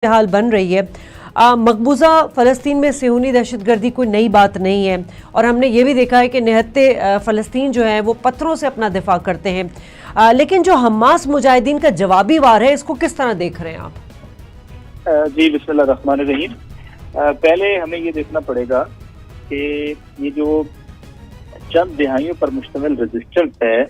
हाल बन रही है। मकबूजा फ़लस्तीन में सियोनी दहशतगर्दी कोई नई बात नहीं है और हमने ये भी देखा है कि निहत्ते फ़लस्तीन जो है वो पत्थरों से अपना दिफा करते हैं, लेकिन जो हमास मुजाहिदीन का जवाबी वार है इसको किस तरह देख रहे हैं आप? जी बिस्मिल्लाह रहमान रहीम। पहले हमें ये देखना पड़ेगा कि ये जो चंद दिहाइयों पर मुश्तमिल रेजिस्टेंस है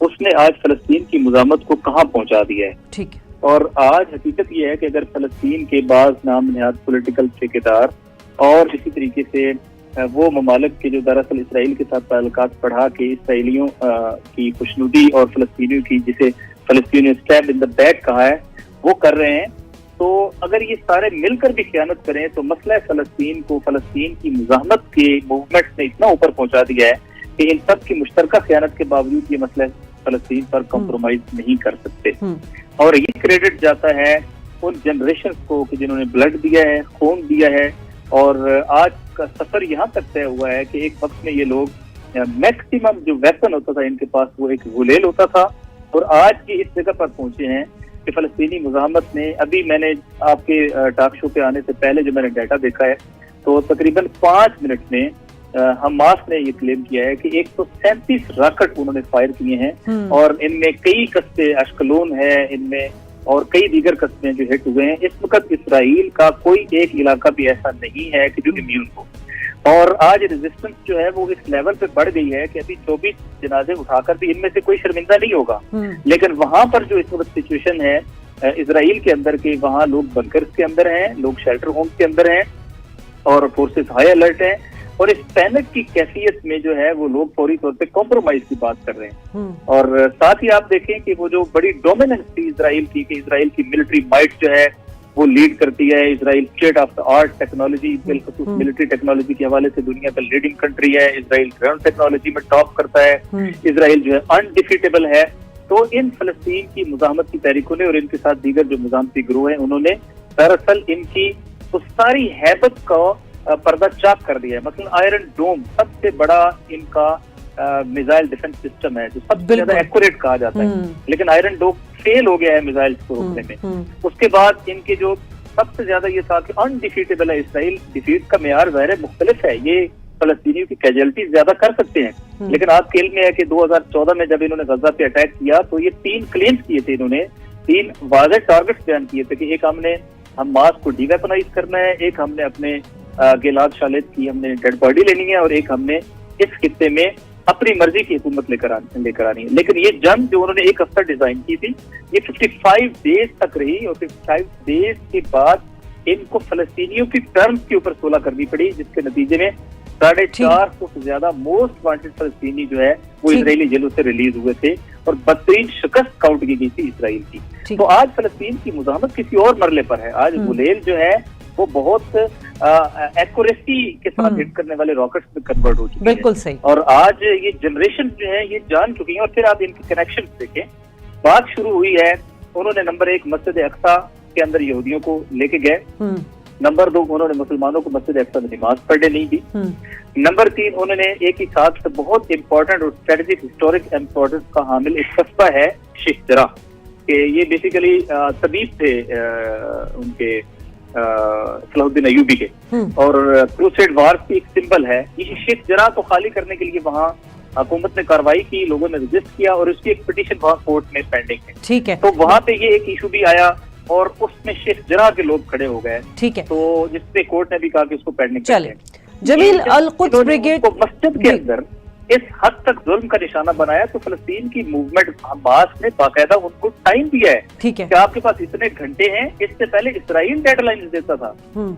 उसने आज फ़लस्तीन की मुज़ामत को कहाँ पहुँचा दिया है। ठीक है। और आज हकीकत ये है कि अगर फ़लस्तीन के बाज़ नाम नहाद पॉलिटिकल ठेकेदार और इसी तरीके से वो ममालिक के जो दरअसल इसराइल के साथ ताल्लुकात बढ़ा के इसराइलियों की खुशनुदी और फ़लस्तीनियों की, जिसे फ़लस्तीनी स्टैब इन द बैक कहा है, वो कर रहे हैं, तो अगर ये सारे मिलकर भी खियानत करें तो मसला फ़लस्तीन को, फ़लस्तीन की मुज़ाहमत के मूवमेंट ने इतना ऊपर पहुंचा दिया है कि इन सब की मुश्तरका खियानत के बावजूद ये मसला फ़लस्तीन पर कॉम्प्रोमाइज नहीं कर सकते। और ये क्रेडिट जाता है उन जनरेशन को कि जिन्होंने ब्लड दिया है, खून दिया है, और आज का सफर यहाँ तक तय हुआ है कि एक वक्त में ये लोग मैक्सिमम जो वेपन होता था इनके पास वो एक गुलेल होता था, और आज ये इस जगह पर पहुंचे हैं कि फ़लस्तीनी मुज़ाहमत ने, अभी मैंने आपके टॉक शो पे आने से पहले जो मैंने डाटा देखा है तो तकरीबन 5 मिनट में हमास ने ये क्लेम किया है कि 137 रॉकेट उन्होंने फायर किए हैं, और इनमें कई कस्बे अश्कलोन है इनमें और कई दीगर कस्बे जो हिट हुए हैं। इस वक्त इसराइल का कोई एक इलाका भी ऐसा नहीं है कि जो इम्यून हो, और आज रेजिस्टेंस जो है वो इस लेवल पे बढ़ गई है कि अभी 24 जनाजे उठाकर भी इनमें से कोई शर्मिंदा नहीं होगा। लेकिन वहां पर जो इस वक्त सिचुएशन है इसराइल के अंदर के, वहाँ लोग बंकर्स के अंदर हैं, लोग शेल्टर होम्स के अंदर हैं और फोर्सेस हाई अलर्ट है, और इस पैनिक की कैफियत में जो है वो लोग फौरी तौर पे कॉम्प्रोमाइज की बात कर रहे हैं। और साथ ही आप देखें कि वो जो बड़ी डोमिनेंस थी इसराइल की, कि इसराइल की मिलिट्री माइट जो है वो लीड करती है, Israel state of the art technology, बिल्कुल मिलिट्री टेक्नोलॉजी के हवाले से दुनिया का लीडिंग कंट्री है, इसराइल ग्राउंड टेक्नोलॉजी में टॉप करता है, इसराइल जो है अनडिफीटेबल है। तो इन फ़लस्तीन की मुज़ाहमत की तहरीकों ने और इनके साथ दीगर जो मुज़ाहमती गिरोह हैं उन्होंने दरअसल इनकी उस सारी हैबत को पर्दा चाक कर दिया है। मतलब आयरन डोम सबसे बड़ा इनका मिसाइल डिफेंस सिस्टम है जो सबसे ज्यादा एक्यूरेट कहा जाता है, लेकिन आयरन डोम फेल हो गया है मिसाइल को रोकने में। उसके बाद इनके जो सबसे ज्यादा ये था कि अनडिफीटेबल है इसराइल, डिफीट का मेयार ज़ाहिर मुख्तलिफ है, ये फ़लस्तीनियों की कैजुअल्टी ज्यादा कर सकते हैं, लेकिन आपके इल्म में है कि 2014 में जब इन्होंने गजा पे अटैक किया तो ये 3 क्लेम्स किए थे, इन्होंने 3 वाज़ेह टारगेट्स बयान किए थे कि एक हमने हमास को डीवेपनाइज करना है, एक हमने अपने गिलाद शालिद की हमने डेड बॉडी लेनी है, और एक हमने इस खित्ते में अपनी मर्जी की हुकूमत लेकर आनी है। लेकिन ये जंग जो उन्होंने एक हफ्ता डिजाइन की थी ये 55 डेज तक रही, और 55 डेज के बाद इनको फ़लस्तीनियों की टर्म्स के ऊपर सुलह करनी पड़ी, जिसके नतीजे में 450 से ज्यादा मोस्ट वांटेड फ़लस्तीनी जो है वो इसराइली जेलों से रिलीज हुए थे, और 32 शिकस्त काउंट की गई थी इसराइल की। तो आज फ़लस्तीन की मुज़ाहमत किसी और मरले पर है। आज गुलेल जो है वो बहुत एक्यूरेसी के साथ हिट करने वाले रॉकेट्स में कन्वर्ट हो चुकी है। बिल्कुल सही। और आज ये जनरेशन जो है ये जान चुकी है, और फिर आप इनके कनेक्शन देखें। बात शुरू हुई है, उन्होंने नंबर 1 मस्जिद अक्सा के अंदर यहूदियों को लेके गए, नंबर 2 उन्होंने मुसलमानों को मस्जिद अक्सा में नमाज पढ़ने नहीं दी, नंबर 3 उन्होंने एक ही साथ बहुत इंपॉर्टेंट और स्ट्रेटेजिक हिस्टोरिक इम्पोर्टेंस का हामिल एक कस्बा है शेख जराह, के ये बेसिकली तबीब थे उनके सलाहुद्दीन अयूबी के, और क्रूसेड वार्स की एक सिंबल है। ये शेख जराह को खाली करने के लिए वहाँ हुकूमत ने कार्रवाई की, लोगों ने रजिस्ट किया, और उसकी एक पिटीशन वहाँ कोर्ट में पेंडिंग है। ठीक है। तो वहाँ पे ये एक इशू भी आया और उसमें शेख जराह के लोग खड़े हो गए। ठीक है। तो जिसपे कोर्ट ने भी कहा कि उसको पेंडिंग चले। जमील अल-कुद्स ब्रिगेड मस्जिद के अंदर इस हद तक जुल्म का निशाना बनाया, तो फ़लस्तीन की मूवमेंट हमास ने बाकायदा उनको टाइम दिया है। ठीक है। कि आपके पास इतने घंटे हैं, इससे पहले इसराइल डेडलाइन देता था,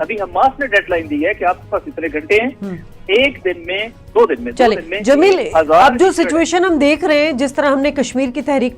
अभी हमास ने डेडलाइन दी है कि आपके पास इतने घंटे हैं, 1 दिन में 2 दिन में। चले जमील, अब जो सिचुएशन हम देख रहे हैं, जिस तरह हमने कश्मीर की तहरीक